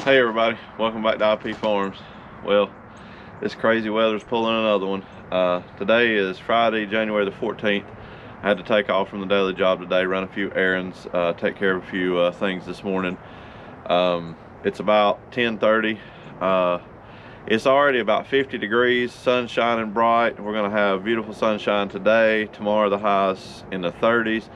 Hey everybody, welcome back to IP Farms. Well, this crazy weather's pulling another one. Today is Friday, January the 14th. I had to take off from the daily job today, run a few errands, take care of a few things this morning. It's about 10:30. It's already about 50 degrees, sun shining bright. We're gonna have beautiful sunshine today. Tomorrow the highs in the 30s.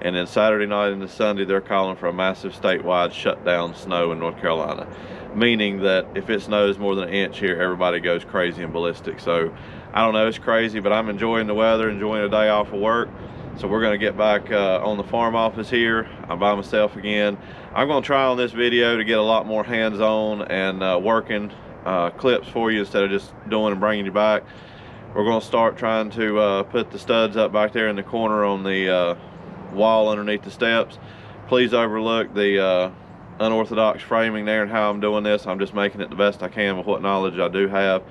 And then Saturday night into Sunday, they're calling for a massive statewide shutdown snow in North Carolina. Meaning that if it snows more than an inch here, everybody goes crazy and ballistic. So I don't know, it's crazy, but I'm enjoying the weather, enjoying a day off of work. So we're gonna get back on the farm office here. I'm by myself again. I'm gonna try on this video to get a lot more hands-on and working clips for you instead of just doing and bringing you back. We're gonna start trying to put the studs up back there in the corner on the wall underneath the steps. Please overlook the unorthodox framing there and how I'm doing this. I'm just making it the best I can with what knowledge I do have.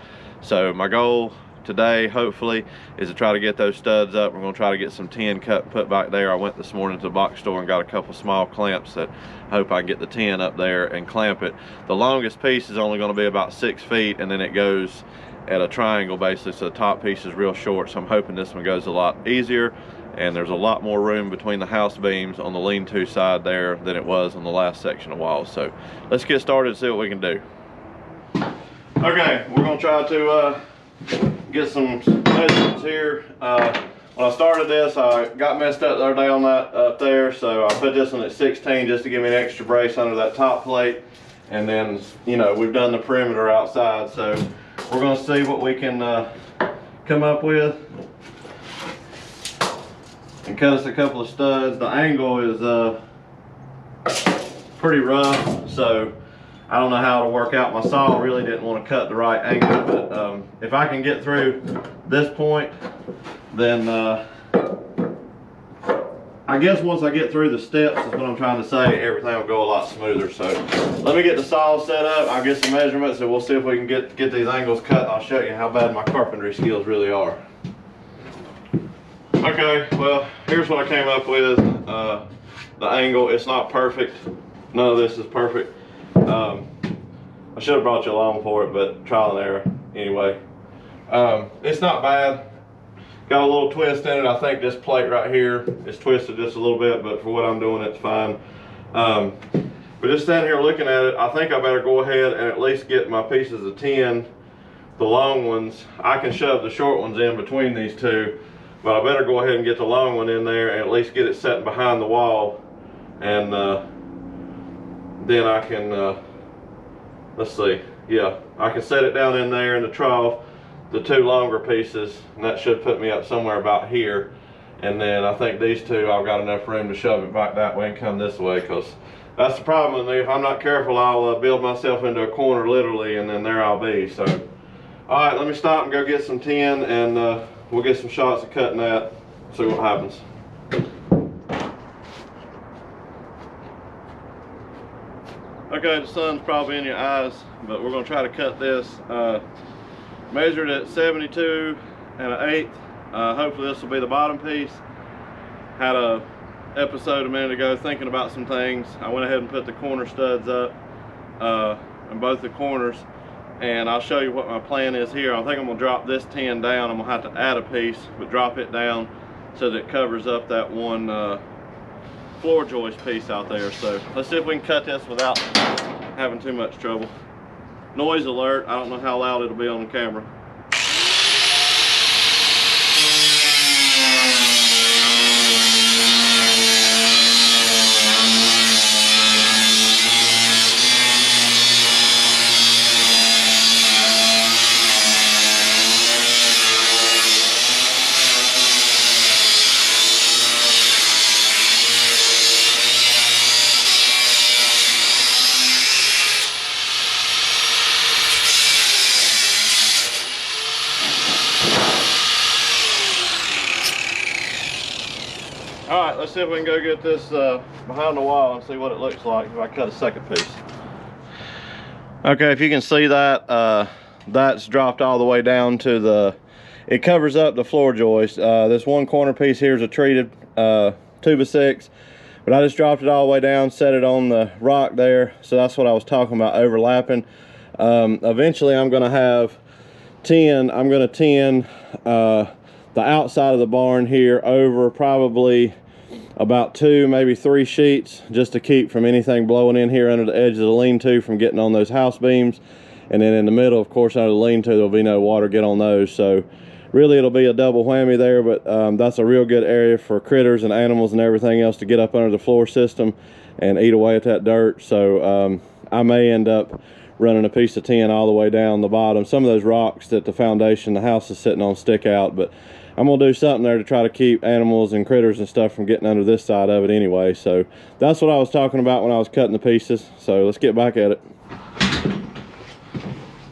So my goal today, hopefully, is to try to get those studs up. We're going to try to get some tin cut and put back there. I went this morning to the box store and got a couple small clamps that I hope I can get the tin up there and clamp it. The longest piece is only going to be about 6 feet, and then it goes at a triangle basically, so the top piece is real short. So I'm hoping this one goes a lot easier, and there's a lot more room between the house beams on the lean-to side there than it was on the last section of walls. So let's get started and see what we can do. Okay, we're going to try to get some measurements here. When I started this, I got messed up the other day on that up there, so I put this one at 16 just to give me an extra brace under that top plate. And then, you know, we've done the perimeter outside, so we're going to see what we can come up with and cut us a couple of studs. The angle is pretty rough, so I don't know how it'll work out. My saw really didn't want to cut the right angle, but if I can get through this point, then I guess once I get through the steps is what I'm trying to say, everything will go a lot smoother. So let me get the saw set up, I'll get some measurements, and we'll see if we can get these angles cut. I'll show you how bad my carpentry skills really are. Okay, well, here's what I came up with. The angle, it's not perfect. None of this is perfect. I should have brought you along for it, but trial and error anyway. It's not bad. Got a little twist in it. I think this plate right here is twisted just a little bit, but for what I'm doing, it's fine. But just standing here looking at it, I think I better go ahead and at least get my pieces of tin, the long ones. I can shove the short ones in between these two, but I better go ahead and get the long one in there and at least get it set behind the wall. And then I can, let's see, yeah, I can set it down in there in the trough, the two longer pieces, and that should put me up somewhere about here. And then I think these two, I've got enough room to shove it back that way and come this way, because that's the problem with me. If I'm not careful, I'll build myself into a corner literally, and then there I'll be. So, all right, let me stop and go get some tin, and we'll get some shots of cutting that, see what happens. Okay, the sun's probably in your eyes, but we're going to try to cut this. Measured at 72 1/8. Hopefully this will be the bottom piece. Had a episode a minute ago thinking about some things. I went ahead and put the corner studs up in both the corners, and I'll show you what my plan is here. I think I'm going to drop this tin down. I'm going to have to add a piece, but drop it down so that it covers up that one floor joist piece out there. So let's see if we can cut this without having too much trouble. Noise alert, I don't know how loud it'll be on the camera. All right, let's see if we can go get this behind the wall and see what it looks like if I cut a second piece. Okay, if you can see that, that's dropped all the way down to the, it covers up the floor joist. This one corner piece here is a treated 2x6, But I just dropped it all the way down, set it on the rock there. So that's what I was talking about, overlapping. Eventually I'm gonna have I'm gonna tin the outside of the barn here over probably about 2, maybe 3 sheets, just to keep from anything blowing in here under the edge of the lean-to from getting on those house beams. And then in the middle, of course, under the lean-to, there'll be no water get on those. So really it'll be a double whammy there, but that's a real good area for critters and animals and everything else to get up under the floor system and eat away at that dirt. So I may end up running a piece of tin all the way down the bottom. Some of those rocks that the foundation the house is sitting on stick out, but I'm gonna do something there to try to keep animals and critters and stuff from getting under this side of it anyway. So that's what I was talking about when I was cutting the pieces. So let's get back at it.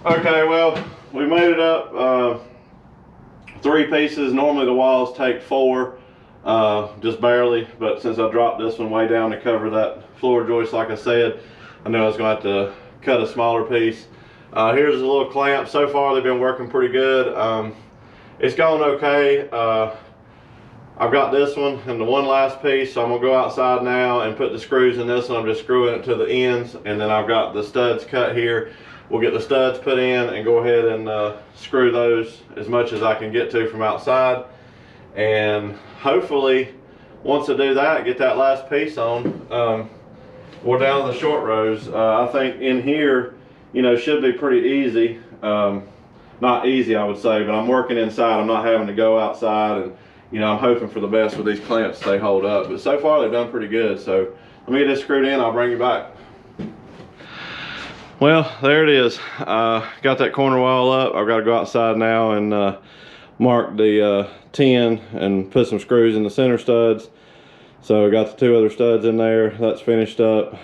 Okay, well, we made it up 3 pieces. Normally the walls take 4, just barely, but since I dropped this one way down to cover that floor joist, like I said, I knew I was gonna have to cut a smaller piece. Here's a little clamp. So far they've been working pretty good. It's going okay. I've got this one and the one last piece, so I'm gonna go outside now and put the screws in this one. I'm just screwing it to the ends, and then I've got the studs cut here. We'll get the studs put in and go ahead and screw those as much as I can get to from outside. And hopefully, once I do that, get that last piece on, we're down to the short rows. I think in here, you know, should be pretty easy. Not easy, I would say, but I'm working inside. I'm not having to go outside, and you know, I'm hoping for the best with these clamps they hold up. But so far they've done pretty good. So let me get this screwed in, I'll bring you back. Well, there it is. Got that corner wall up. I've got to go outside now and mark the tin and put some screws in the center studs. So I got the 2 other studs in there. That's finished up.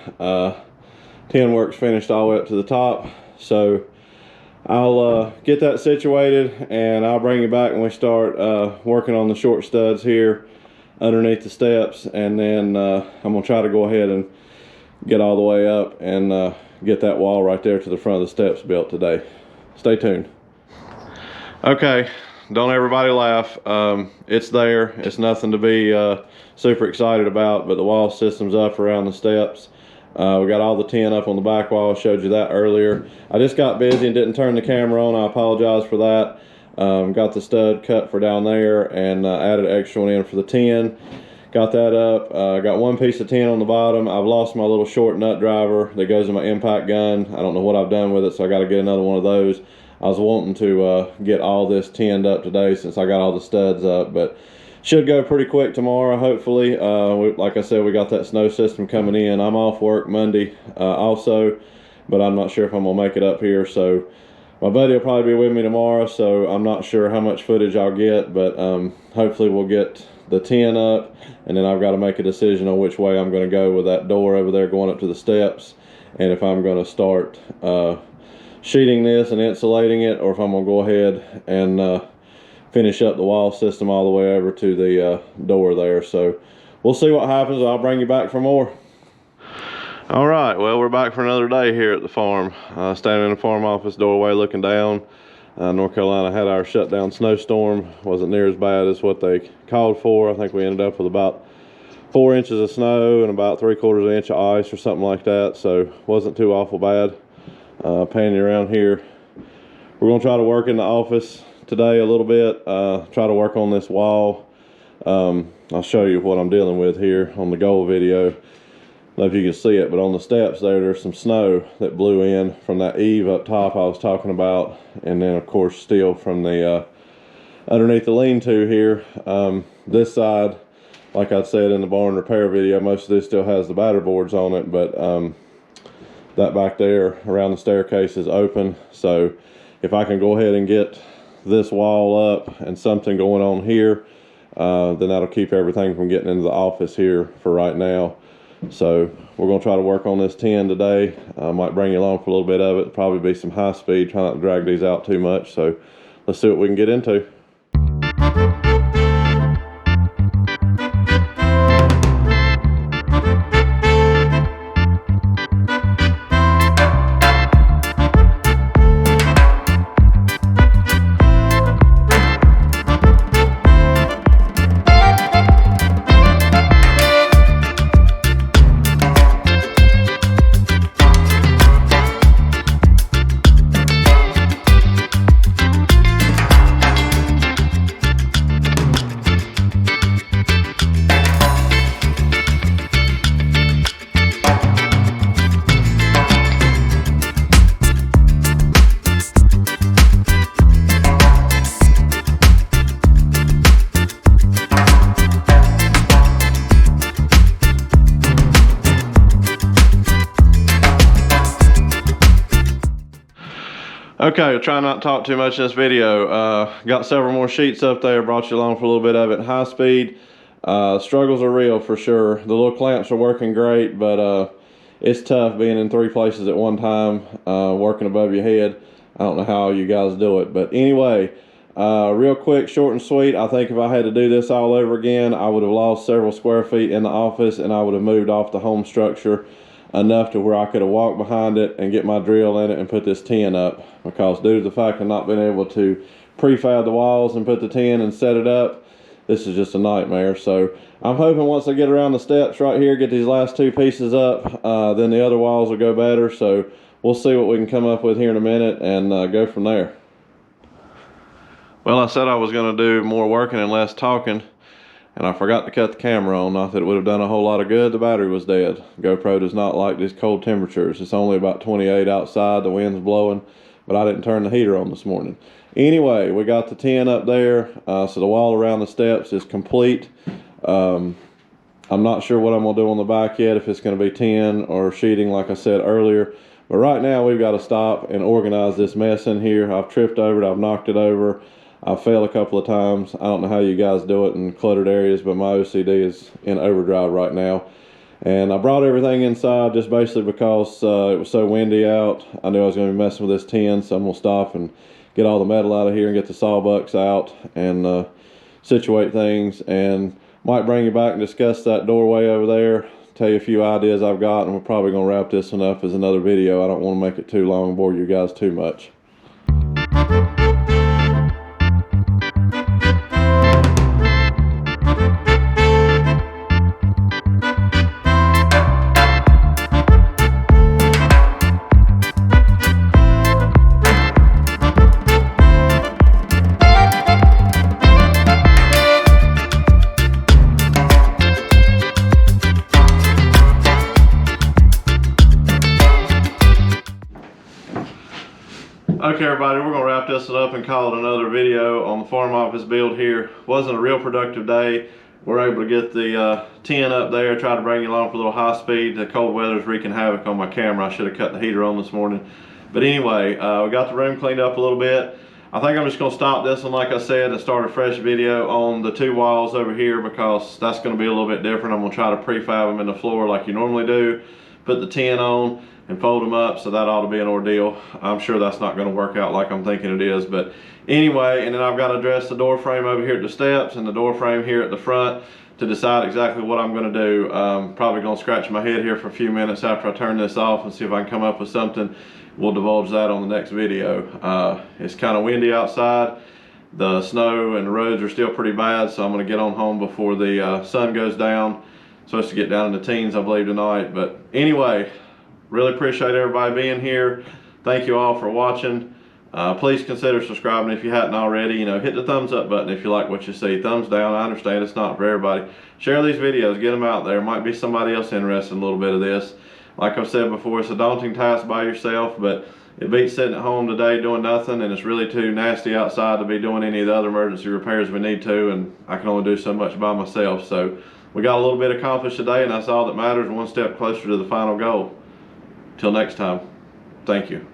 Tin work's finished all the way up to the top. So I'll get that situated, and I'll bring you back when we start working on the short studs here underneath the steps. And then I'm gonna try to go ahead and get all the way up and get that wall right there to the front of the steps built today. Stay tuned. Okay, don't everybody laugh. It's there. It's nothing to be super excited about, but the wall system's up around the steps. We got all the tin up on the back wall. I showed you that earlier. I just got busy and didn't turn the camera on. I apologize for that. Got the stud cut for down there and added an extra one in for the tin. Got that up. Got 1 piece of tin on the bottom. I've lost my little short nut driver that goes in my impact gun. I don't know what I've done with it, so I got to get another one of those. I was wanting to get all this tinned up today since I got all the studs up, but should go pretty quick tomorrow, hopefully. Like I said, we got that snow system coming in. I'm off work Monday also, but I'm not sure if I'm gonna make it up here. So my buddy will probably be with me tomorrow, so I'm not sure how much footage I'll get, but hopefully we'll get the tin up, and then I've got to make a decision on which way I'm going to go with that door over there going up to the steps, and if I'm going to start sheeting this and insulating it, or if I'm going to go ahead and finish up the wall system all the way over to the door there. So we'll see what happens. I'll bring you back for more. All right, well, we're back for another day here at the farm. Standing in the farm office doorway looking down. North Carolina had our shutdown snowstorm. Wasn't near as bad as what they called for. I think we ended up with about 4 inches of snow and about 3/4 inch of ice or something like that. So wasn't too awful bad. Panning around here. We're gonna try to work in the office today a little bit. Try to work on this wall. I'll show you what I'm dealing with here on the goal video. I don't know if you can see it, but on the steps there's some snow that blew in from that eave up top I was talking about, and then of course still from the underneath the lean-to here. This side, like I said in the barn repair video, most of this still has the batter boards on it, but that back there around the staircase is open. So if I can go ahead and get this wall up and something going on here, then that'll keep everything from getting into the office here for right now. So we're going to try to work on this tin today. I might bring you along for a little bit of it. Probably be some high speed, try not to drag these out too much. So let's see what we can get into. Okay, I'll try not to talk too much in this video. Got several more sheets up there, brought you along for a little bit of it in high speed. Struggles are real for sure. The little clamps are working great, but it's tough being in 3 places at one time, working above your head. I don't know how you guys do it, but anyway, real quick, short and sweet. I think if I had to do this all over again, I would have lost several square feet in the office, and I would have moved off the home structure enough to where I could have walked behind it and get my drill in it and put this tin up, because due to the fact of not being able to prefab the walls and put the tin and set it up, this is just a nightmare. So I'm hoping once I get around the steps right here, get these last 2 pieces up, then the other walls will go better. So we'll see what we can come up with here in a minute and go from there. Well, I said I was going to do more working and less talking, and I forgot to cut the camera on. Not that it would have done a whole lot of good. The battery was dead. GoPro does not like these cold temperatures. It's only about 28 outside. The wind's blowing, but I didn't turn the heater on this morning. Anyway, we got the tin up there. So the wall around the steps is complete. I'm not sure what I'm going to do on the back yet, if it's going to be tin or sheeting like I said earlier. But right now we've got to stop and organize this mess in here. I've tripped over it. I've knocked it over. I've failed a couple of times. I don't know how you guys do it in cluttered areas, but my OCD is in overdrive right now. And I brought everything inside just basically because it was so windy out. I knew I was going to be messing with this tin, so I'm going to stop and get all the metal out of here and get the sawbucks out and situate things. And might bring you back and discuss that doorway over there, tell you a few ideas I've got, and we're probably going to wrap this one up as another video. I don't want to make it too long and bore you guys too much. Okay everybody, we're going to wrap this up and call it another video on the farm office build here. Wasn't a real productive day. We're able to get the tin up there, try to bring you along for a little high speed. The cold weather's wreaking havoc on my camera. I should have cut the heater on this morning. But anyway, we got the room cleaned up a little bit. I think I'm just going to stop this one like I said and start a fresh video on the 2 walls over here, because that's going to be a little bit different. I'm going to try to prefab them in the floor like you normally do, put the tin on and fold them up, so that ought to be an ordeal. I'm sure that's not going to work out like I'm thinking it is, but anyway. And then I've got to address the door frame over here at the steps and the door frame here at the front to decide exactly what I'm going to do. Probably going to scratch my head here for a few minutes after I turn this off and see if I can come up with something. We'll divulge that on the next video. It's kind of windy outside. The snow and the roads are still pretty bad, so I'm going to get on home before the sun goes down. Supposed to get down in the teens, I believe, tonight. But anyway, really appreciate everybody being here. Thank you all for watching. Please consider subscribing if you hadn't already. You know, hit the thumbs up button if you like what you see. Thumbs down, I understand it's not for everybody. Share these videos, get them out there. Might be somebody else interested in a little bit of this. Like I've said before, it's a daunting task by yourself, but it beats sitting at home today doing nothing, and it's really too nasty outside to be doing any of the other emergency repairs we need to, and I can only do so much by myself. So we got a little bit accomplished today, and that's all that matters. One step closer to the final goal. Till next time, thank you.